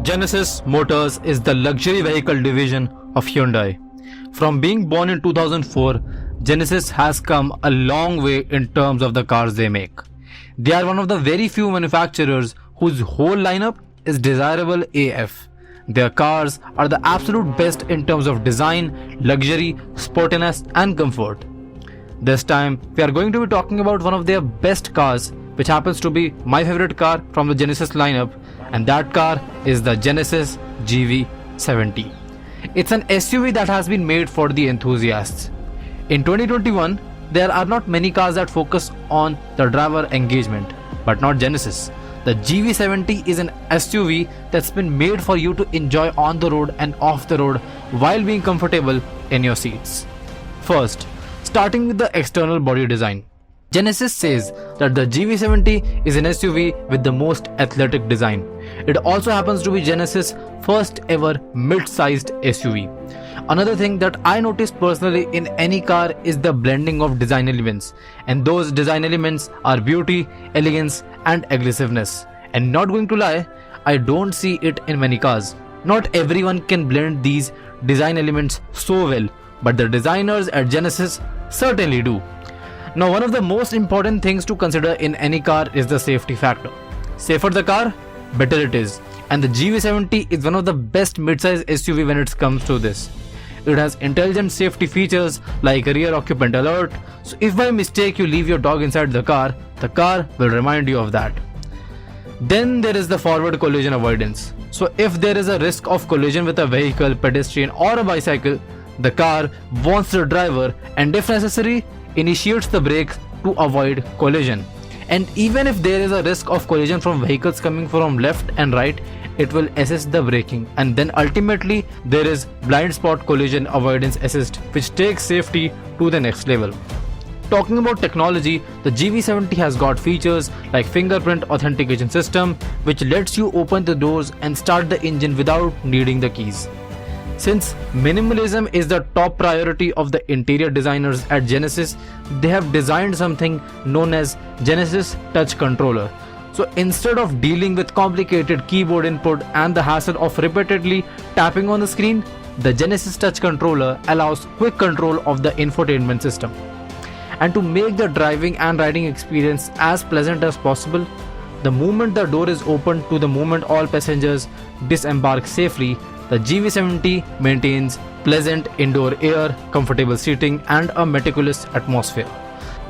Genesis Motors is the luxury vehicle division of Hyundai. From being born in 2004, Genesis has come a long way in terms of the cars they make. They are one of the very few manufacturers whose whole lineup is desirable AF. Their cars are the absolute best in terms of design, luxury, sportiness and comfort. This time, we are going to be talking about one of their best cars, which happens to be my favorite car from the Genesis lineup, and that car is the Genesis GV70. It's an SUV that has been made for the enthusiasts. In 2021, there are not many cars that focus on the driver engagement, but not Genesis. The GV70 is an SUV that's been made for you to enjoy on the road and off the road while being comfortable in your seats. First, starting with the external body design. Genesis says that the GV70 is an SUV with the most athletic design. It also happens to be Genesis' first ever mid-sized SUV. Another thing that I noticed personally in any car is the blending of design elements, and those design elements are beauty, elegance and aggressiveness. And not going to lie, I don't see it in many cars. Not everyone can blend these design elements so well, but the designers at Genesis certainly do. Now, one of the most important things to consider in any car is the safety factor. Safer the car, better it is. And the GV70 is one of the best mid-size SUV when it comes to this. It has intelligent safety features like rear occupant alert, so if by mistake you leave your dog inside the car will remind you of that. Then there is the forward collision avoidance. So if there is a risk of collision with a vehicle, pedestrian or a bicycle, the car warns the driver and if necessary, initiates the brakes to avoid collision. And even if there is a risk of collision from vehicles coming from left and right, it will assist the braking, and then ultimately there is blind spot collision avoidance assist, which takes safety to the next level. Talking about technology, the GV70 has got features like fingerprint authentication system, which lets you open the doors and start the engine without needing the keys. Since minimalism is the top priority of the interior designers at Genesis, they have designed something known as Genesis Touch Controller. So instead of dealing with complicated keyboard input and the hassle of repeatedly tapping on the screen, the Genesis Touch Controller allows quick control of the infotainment system. And to make the driving and riding experience as pleasant as possible, the moment the door is opened to the moment all passengers disembark safely, the GV70 maintains pleasant indoor air, comfortable seating and a meticulous atmosphere.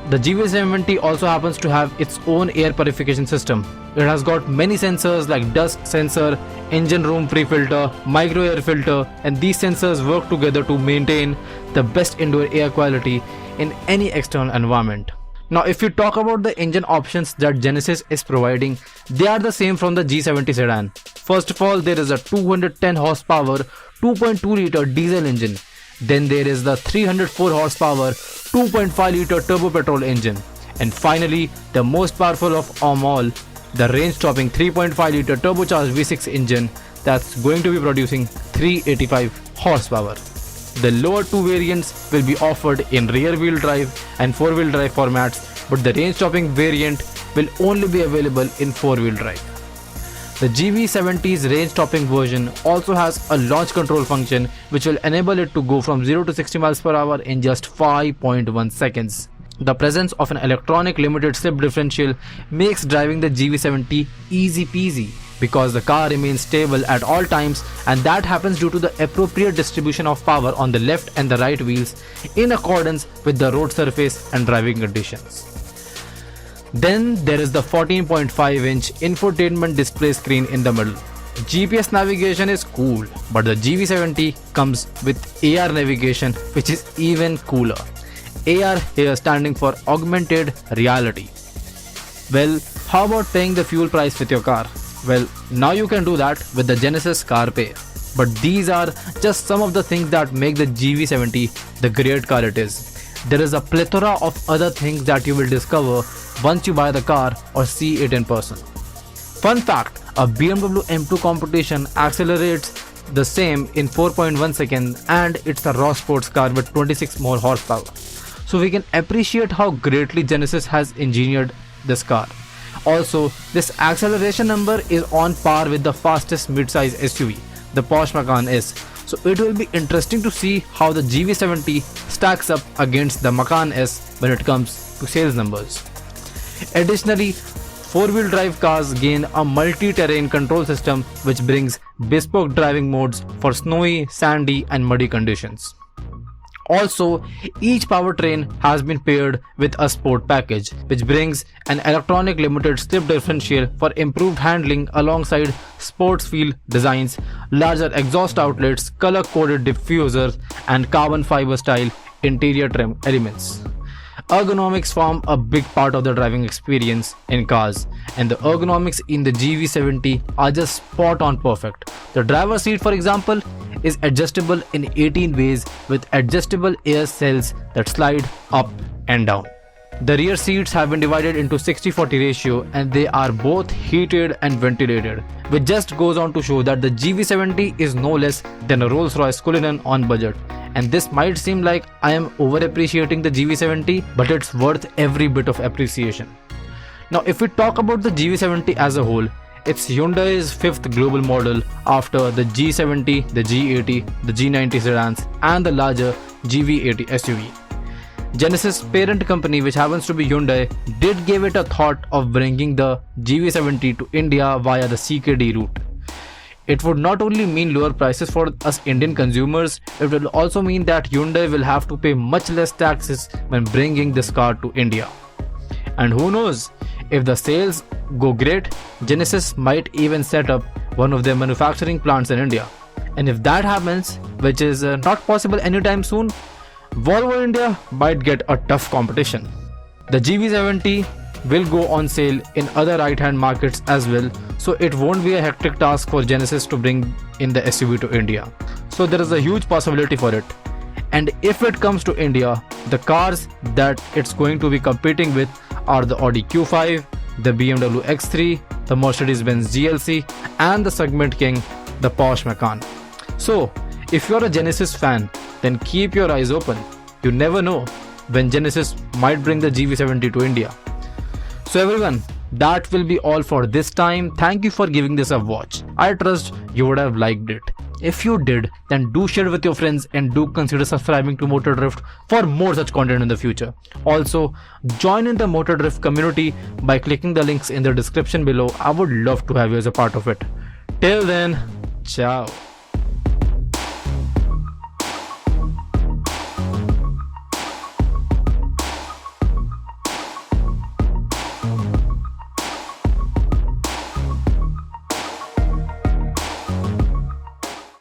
The GV70 also happens to have its own air purification system. It has got many sensors like dust sensor, engine room pre-filter, micro air filter, and these sensors work together to maintain the best indoor air quality in any external environment. Now, if you talk about the engine options that Genesis is providing, they are the same from the G70 sedan. First of all, there is a 210 horsepower 2.2 liter diesel engine. Then there is the 304 horsepower 2.5 liter turbo petrol engine. And finally, the most powerful of all, the range-topping 3.5 liter turbocharged V6 engine that's going to be producing 385 horsepower. The lower two variants will be offered in rear-wheel drive and four-wheel drive formats, but the range-topping variant will only be available in four-wheel drive. The GV70's range-topping version also has a launch control function which will enable it to go from 0 to 60 miles per hour in just 5.1 seconds. The presence of an electronic limited slip differential makes driving the GV70 easy peasy because the car remains stable at all times, and that happens due to the appropriate distribution of power on the left and the right wheels in accordance with the road surface and driving conditions. Then there is the 14.5-inch infotainment display screen in the middle. GPS navigation is cool, but the GV70 comes with AR navigation, which is even cooler. AR here standing for augmented reality. Well, how about paying the fuel price with your car? Well, now you can do that with the Genesis CarPay. But these are just some of the things that make the GV70 the great car it is. There is a plethora of other things that you will discover once you buy the car or see it in person. Fun fact, a BMW M2 competition accelerates the same in 4.1 seconds, and it's a raw sports car with 26 more horsepower. So we can appreciate how greatly Genesis has engineered this car. Also, this acceleration number is on par with the fastest mid-size SUV, the Porsche Macan S. So it will be interesting to see how the GV70 stacks up against the Macan S when it comes to sales numbers. Additionally, four-wheel drive cars gain a multi-terrain control system which brings bespoke driving modes for snowy, sandy and muddy conditions. Also, each powertrain has been paired with a sport package, which brings an electronic limited slip differential for improved handling alongside sports feel designs, larger exhaust outlets, color-coded diffusers, and carbon fiber style interior trim elements. Ergonomics form a big part of the driving experience in cars, and the ergonomics in the GV70 are just spot on perfect. The driver's seat, for example, is adjustable in 18 ways with adjustable air cells that slide up and down. The rear seats have been divided into 60-40 ratio and they are both heated and ventilated, which just goes on to show that the GV70 is no less than a Rolls-Royce Cullinan on budget. And this might seem like I am over-appreciating the GV70, but it's worth every bit of appreciation. Now, if we talk about the GV70 as a whole, it's Hyundai's fifth global model after the G70, the G80, the G90 sedans, and the larger GV80 SUV. Genesis parent company, which happens to be Hyundai, did give it a thought of bringing the GV70 to India via the CKD route. It would not only mean lower prices for us Indian consumers, it will also mean that Hyundai will have to pay much less taxes when bringing this car to India. And who knows, if the sales go great, Genesis might even set up one of their manufacturing plants in India. And if that happens, which is not possible anytime soon, Volvo India might get a tough competition. The GV70 will go on sale in other right-hand markets as well, so it won't be a hectic task for Genesis to bring in the SUV to India. So there is a huge possibility for it. And if it comes to India, the cars that it's going to be competing with are the Audi Q5, the BMW X3, the Mercedes-Benz GLC, and the segment king, the Porsche Macan. So, if you're a Genesis fan, then keep your eyes open. You never know when Genesis might bring the GV70 to India. So everyone, that will be all for this time. Thank you for giving this a watch. I trust you would have liked it. If you did, then do share with your friends and do consider subscribing to Motor Drift for more such content in the future. Also, join in the Motor Drift community by clicking the links in the description below. I would love to have you as a part of it. Till then, ciao.